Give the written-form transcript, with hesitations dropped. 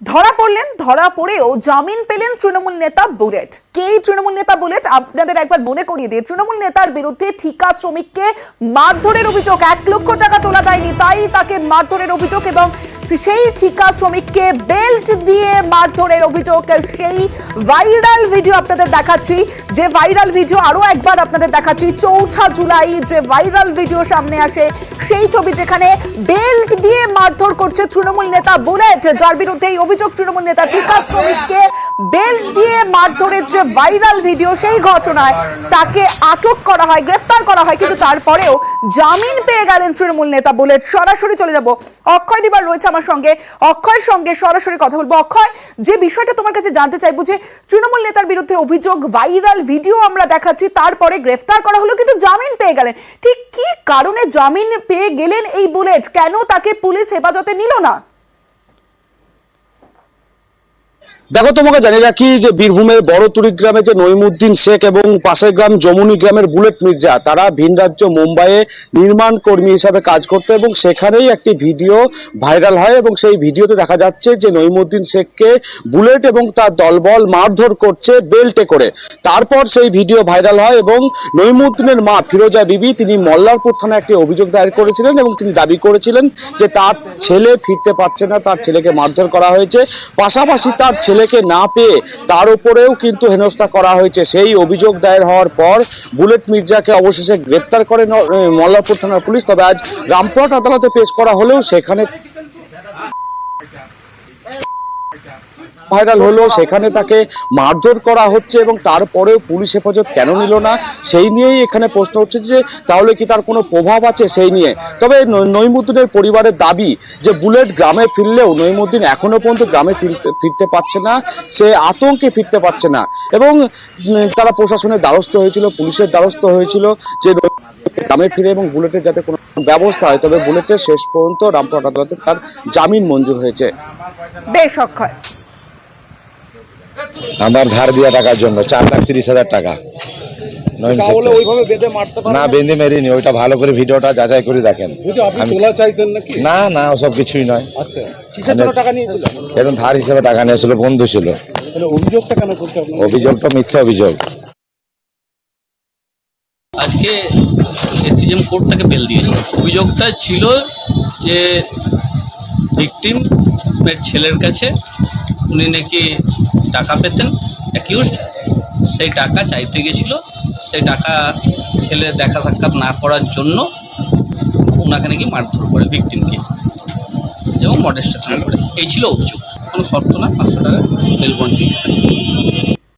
ধরা পড়লেন, ধরা পড়েও জামিন পেলেন তৃণমূল নেতা বুলেট। কে তৃণমূল নেতা বুলেট? আপনাদের একবার মনে করিয়ে দিয়ে, তৃণমূল নেতার বিরুদ্ধে ঠিকা শ্রমিককে মারধরের অভিযোগ, 1 লক্ষ টাকা তোলা দেয়নি তাই তাকে মারধরের অভিযোগ, এবং সেই ঠিকা শ্রমিককে বেল্ট দিয়ে মারধরের অভিযোগ। সেই ভাইরাল ভিডিও আপনাদের দেখাচ্ছি, যে ভাইরাল ভিডিও আরো একবার আপনাদের দেখাচ্ছি। 4 জুলাই যে ভাইরাল ভিডিও সামনে আসে, সেই ছবি যেখানে বেল্ট দিয়ে মারধর করছে তৃণমূল নেতা বুলেট, যার বিরুদ্ধে এই অভিযোগ তৃণমূল নেতা ঠিকা শ্রমিককে বেল্ট দিয়ে মারধরের যে ভাইরাল ভিডিও, সেই ঘটনায় তাকে আটক করা হয়, গ্রেফতার করা হয়, কিন্তু তারপরেও জামিন পেয়ে গেলেন তৃণমূল নেতা বুলেট। সরাসরি চলে যাব, অক্ষয় দিবার রয়েছে আমার সঙ্গে, অক্ষয়ের সঙ্গে সরাসরি কথা বলবো। অক্ষয়, যে বিষয়টা তোমার কাছে জানতে চাইবো, যে তৃণমূল নেতার বিরুদ্ধে অভিযোগ, ভাইরাল ভিডিও আমরা দেখাচ্ছি, তারপরে গ্রেফতার করা হলো কিন্তু জামিন পেয়ে গেলেন, ঠিক কি কারণে জামিন পেয়ে গেলেন এই বুলেট? কেন তাকে পুলিশ হেফাজতে নিল না? দেখো, তোমাকে জানিয়ে রাখি যে বীরভূমের বড়তুরি গ্রামে যে নইমুদ্দিন শেখ এবং পাশের গ্রাম যমুনি গ্রামের বুলেট মির্জা, তারা ভিন রাজ্য মুম্বাইয়ে নির্মাণ কর্মী হিসাবে কাজ করতো এবং সেখানেই একটি ভিডিও ভাইরাল হয় এবং সেই ভিডিওতে দেখা যাচ্ছে যে নইমুদ্দিন শেখকে বুলেট এবং তার দলবল মারধর করছে বেল্টে করে। তারপর সেই ভিডিও ভাইরাল হয় এবং নইমুদ্দিনের মা ফিরোজা বিবি, তিনি মল্লারপুর থানায় একটি অভিযোগ দায়ের করেছিলেন এবং তিনি দাবি করেছিলেন যে তার ছেলে ফিরতে পারছে না, তার ছেলেকে মারধর করা হয়েছে, পাশাপাশি তার ছেলেকে না পেয়ে তার উপরেও কিন্তু হেনস্থা করা হয়েছে। সেই অভিযোগ দায়ের হওয়ার পর বুলেট মির্জাকে অবশেষে গ্রেপ্তার করে মল্লারপুর থানার পুলিশ। তবে আজ রামপুরহাট আদালতে পেশ করা হলেও সেখানে ভাইরাল হলো, সেখানে তাকে মারধর করা হচ্ছে এবং তারপরেও পুলিশ হেফাজত কেন নিল না, সেই নিয়েই এখানে প্রশ্ন উঠছে যে তাহলে কি তার কোনো প্রভাব আছে সেই নিয়ে। তবে নইমুদ্দিনের পরিবারের দাবি যে বুলেট গ্রামে ফিরলেও নইমুদ্দিন এখনো পর্যন্ত গ্রামে ফিরতে পারছে না, সে আতঙ্কে ফিরতে পারছে না এবং তারা প্রশাসনের দ্বারস্থ হয়েছিল, পুলিশের দ্বারস্থ হয়েছিল যে গ্রামে ফিরে এবং বুলেটের যাতে কোনো ব্যবস্থা হয়। তবে বুলেটের শেষ পর্যন্ত রামপুরহাট আদালতে তার জামিন মঞ্জুর হয়েছে। বেশ অক্ষয়, আমার ধার দেওয়া টাকার জন্য 4,30,000 টাকা না বেঁধে মেরিনি, ওইটা ভালো করে ভিডিওটা যাচাই করে দেখেন। না না ওসব কিছুই নয়, এরকম ধার হিসেবে টাকা নিয়েছিল, বন্ধু ছিল। অভিযোগটা মিথ্যা অভিযোগ। আজকে এসিজিএম কোর্ট তাকে বেল দিয়েছে। অভিযোগটা ছিল যে ভিকটিম ছেলের কাছে উনি নাকি টাকা পেতেন, অ্যাকিউজড সেই টাকা চাইতে গেছিল, সেই টাকা ছেলে দেখা সাক্ষাৎ না করার জন্য ওনাকে নাকি মারধর করে ভিকটিমকে এবং মডেস্টেশন করে, এই ছিল অভিযোগ। কোনো শর্ত না, 500 টাকা বেল